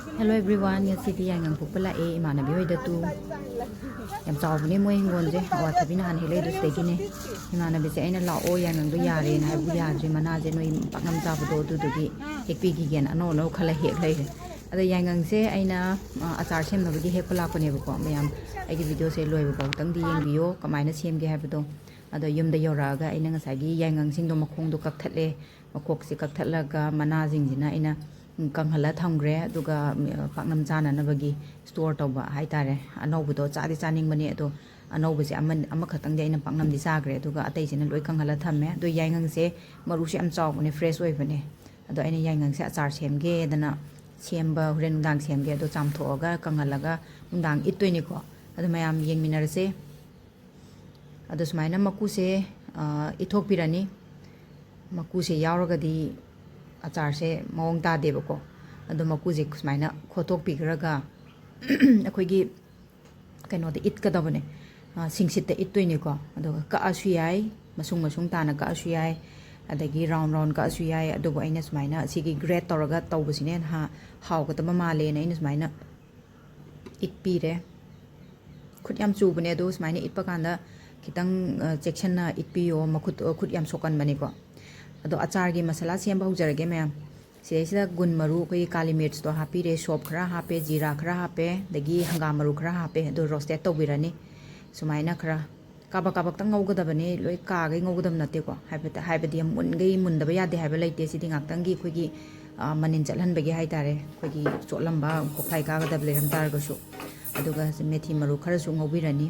Hello everyone, ngasi Yaingang pupala imanabi hoida tu yam chawbni moi hingonje awathabi na han hele du stegine imanabi se aina lao Yaingang du yare na habu yadri mana je noi paknam chawdo du gi hekpi gi gen ano no khala hek lai ada Yaingang se aina achar sem no gi hek pala ko ne ko mayam ai gi video se loi ba tang di yeng bio kamaina sem ge habdo ada yum da yora ga aina ngasai gi Yaingang sing do makhong do kak thatle makok se kak thatlaga mana jing jina aina kanghala thamgre aduga paknam chana na bagi store tawba haitare anobdo chadi chaning mani ado anobu se ama khatang jaina paknam di sagre aduga atai sina loi kanghala thamme do Yaingang se maru se am chaw bane fresh oi bane ado aina Yaingang se achar semge dana semba huren dang semge ado chamthoga kanghalaga dang ittoini ko ado mayam yengminar se ado smaina maku se ithok pirani maku se yawraga di achar se mawang ta deba ko ado maku je smaina khotok pigraga akhoi gi kaino de it kadabane singsit de ittoini ko ado ka asu yai masung ta na ka asu yai adagi round ka asu yai ado bo aina smaina sigi grate toraga tawbasine ha haw ka tama male na ina smaina it pire khut yam chu bane ado smaina it pa kanda kitang section na it piyo makhut khut yam sokan bane ko ado achar gi masala sem ba hujarage ma'am sida gun maru koi kali mirch to happy re shop khara hape jira khara hape dagi hangam maru khara hape ado roasted to birani sumaina khara kabak tang ngaugadabani loi ka gai ngaugadam nate ko haibadi mun gai mun daba yade haiba laite sidi ngak tangi khoi gi manin chalhan bagi hai tare khoi gi chotlamba kokhai ka ga dable ram tar go su aduga methi maru khara su ngaubirani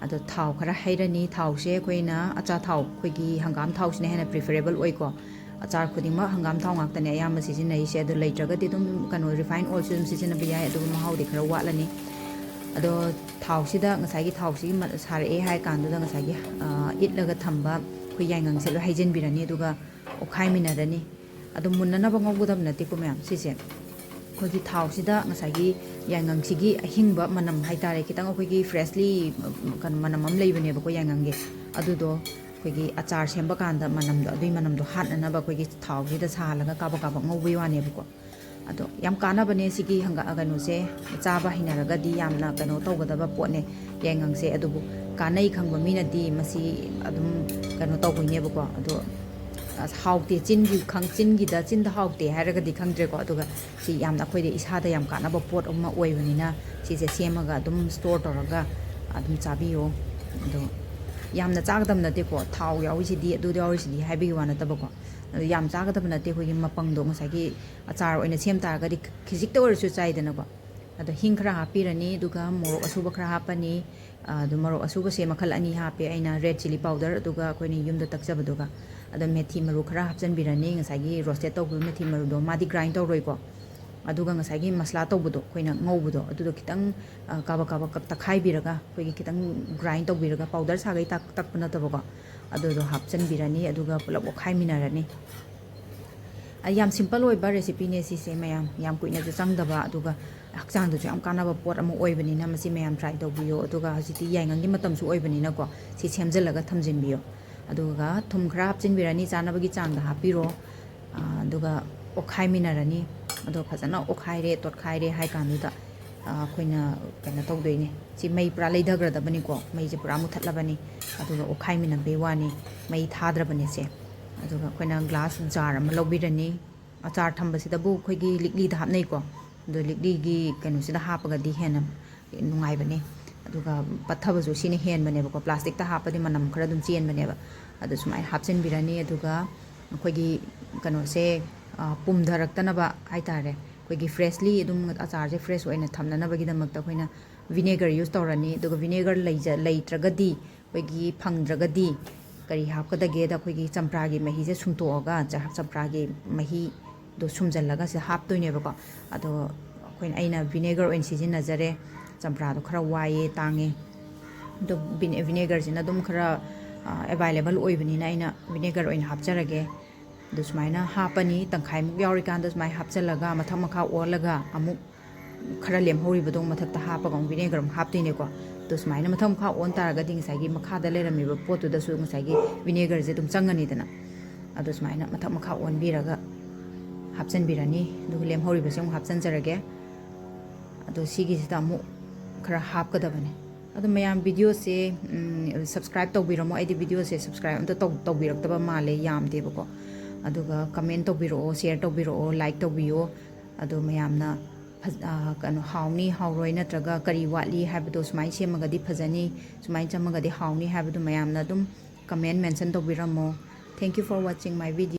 ado thau khara hairani thau se koina acha thau khoi gi hangam thau sine hena preferable oi ko achar khudima hangam thau ngak tane ayam season nei se ado leitraga ti dum kano refined oil sum season bi ai ado mahau de khara walani ado thau sida ngasai gi thau si sar e hai kan du da ngasai gi it laga thamba khoi Yaingang se lo haijin birani aduga okhai minarani ado munna na bangau budam na ti ko ma'am si se khoi gi thau sida ngasai gi Yaingang sigi ahingba manam haitare kitang khoi gi freshly kan manam am leibane ba ko Yaingang ge adu do khoi gi achar semba kanda manam do adui manam do hatna na ba khoi gi thau gi da salaga kaba ngaubi wane ba ko ado yam kana bane sigi hanga aganu se chaba hinaraga di yamna kano tawgadaba potne Yaingang se adubu kanai khangba mina di masi adum kano tawbuine ba ko ado haute chingi khang chingi da chinda haute haraga di khangdre ko aduga si yamna khoi de isa da yam kana ba pot amma oibanina si se semaga adum store toraga adum chabiyo ado yamna chagadam na te ko thau yawi si di adu yawi si di haibi wana taba ko yam chagadam na te khoi gi mapang do ngasai gi achar oina sem ta ga di khijik to orsu chai dana ko ado hing khara hapirani duga morok asuba khara hapani adu morok asuba se makhal ani hape aina red chili powder aduga khoi ni yum da takjaba duga ado methi maru khara hapjan birani ngasai gi roasted to bu methi maru do madi grind to roi ko aduga ngasai gi masla to bu do khoina ngau bu do adu kitang kaba kak takhai biraga khoi gi kitang grind to biraga powder sa gai tak puna to ko adu do hapjan birani aduga pulak okhai minarani yam simple oi ba recipe ne si se mayam yam kuina ju changdaba aduga hakchang du yam kanaba pot amu oi bani na masi mayam try to biyo aduga hajiti Yaingang gi matam su oi bani na ko si semjalaga thamjin biyo aduga thum khara hapjin birani chanabagi changda hapiro aduga okhai minarani ado phajana okhai re tot khai re hai kan da khoina kana tawdoine si mai pra leidhagra bani ko mai je pura mu thatlabani aduga okhai mina be wani mai thadrabani se aduga khoina glass jar am lobirani achar thamba sida bu khoi gi likli da hapnei ko do likli gi kanu sida hapaga di hena nungai bani aduga patthaba jo sine hen bane ko plastic ta hapadi manam khara dum chen bane ba adu sumai hapchen birani aduga khoi gi kanu se pum dharaktana ba haitare khoi gi freshly dum achar je fresh oina thamna na bagi damak ta khoina vinegar use tawrani aduga vinegar leitragadi khoi gi phangdragadi kari hapkadage da khoi gi champra gi mahi je sumtoga champra gi mahi do sumjalaga se haptoine ba ko ado khoin aina vinegar oin season najare champra do khara waye tange do vinegar sina dum khara available oibani na aina vinegar oin hapjarage do sumaina hapani tangkhai muk yauri kan do sumai hapjalaga mathak makha olaga amuk khara lem hori badong mathak ta hapa gong vinegar haptine ko do sumaina mathak makha on taraga ding sai gi makha da lerami ba pot da su ngai gi vinegar je dum changani dana ado sumaina mathak makha on biraga ꯍꯥꯞꯆꯟꯕꯤꯔꯅꯤ ꯑꯗꯨꯒ ꯂꯦꯝꯍꯧꯔꯤꯕꯁꯦ ꯑꯃꯨꯛ ꯍꯥꯞꯆꯟꯖꯔꯒꯦ ꯑꯗꯣ ꯁꯤꯒꯤꯁꯤꯗ ꯑꯃꯨꯛ ꯈꯔ ꯍꯥꯞꯀꯗꯕꯅꯦ ꯑꯗꯣ ꯃꯌꯥꯝ ꯚꯤꯗꯤꯑꯣꯁꯦ subscribe ꯇꯧꯕꯤꯔꯝꯃꯣ ꯑꯩꯗꯤ ꯚꯤꯗꯤꯑꯣꯁꯦ ꯁꯕꯁꯀ꯭ꯔꯥꯏꯕ ꯑꯝꯇ ꯇꯧꯕꯤꯔꯛꯇꯕ ꯃꯥꯜꯂꯦ ꯌꯥꯝꯗꯦꯕꯀꯣ ꯑꯗꯨꯒ ꯀꯃꯦꯟ ꯇꯧꯕꯤꯔꯛꯑꯣ ꯁꯤꯌꯔ ꯇꯧꯕꯤꯔꯛꯑꯣ ꯂꯥꯏꯛ ꯇꯧꯕꯤꯌꯣ ꯑꯗꯣ ꯃꯌꯥꯝꯅ ꯀꯩꯅꯣ ꯍꯥꯎꯅꯤ ꯍꯥꯎꯔꯣꯏ ꯅꯠꯇ꯭ꯔꯒ ꯀꯔꯤ ꯋꯥꯠꯂꯤ ꯍꯥꯏꯕꯗꯣ ꯁꯨꯃꯥꯏꯅ ꯁꯦꯝꯃꯒꯗꯤ ꯐꯖꯅꯤ ꯁꯨꯃꯥꯏꯅ ꯆꯝꯃꯒꯗꯤ ꯍꯥꯎꯅꯤ ꯍꯥꯏꯕꯗꯣ ꯃꯌꯥꯝꯅ ꯑꯗꯨꯝ ꯀꯃꯦꯟ ꯃꯦꯟꯁꯟ ꯇꯧꯕꯤꯔꯝꯃꯣ thank you four washing my video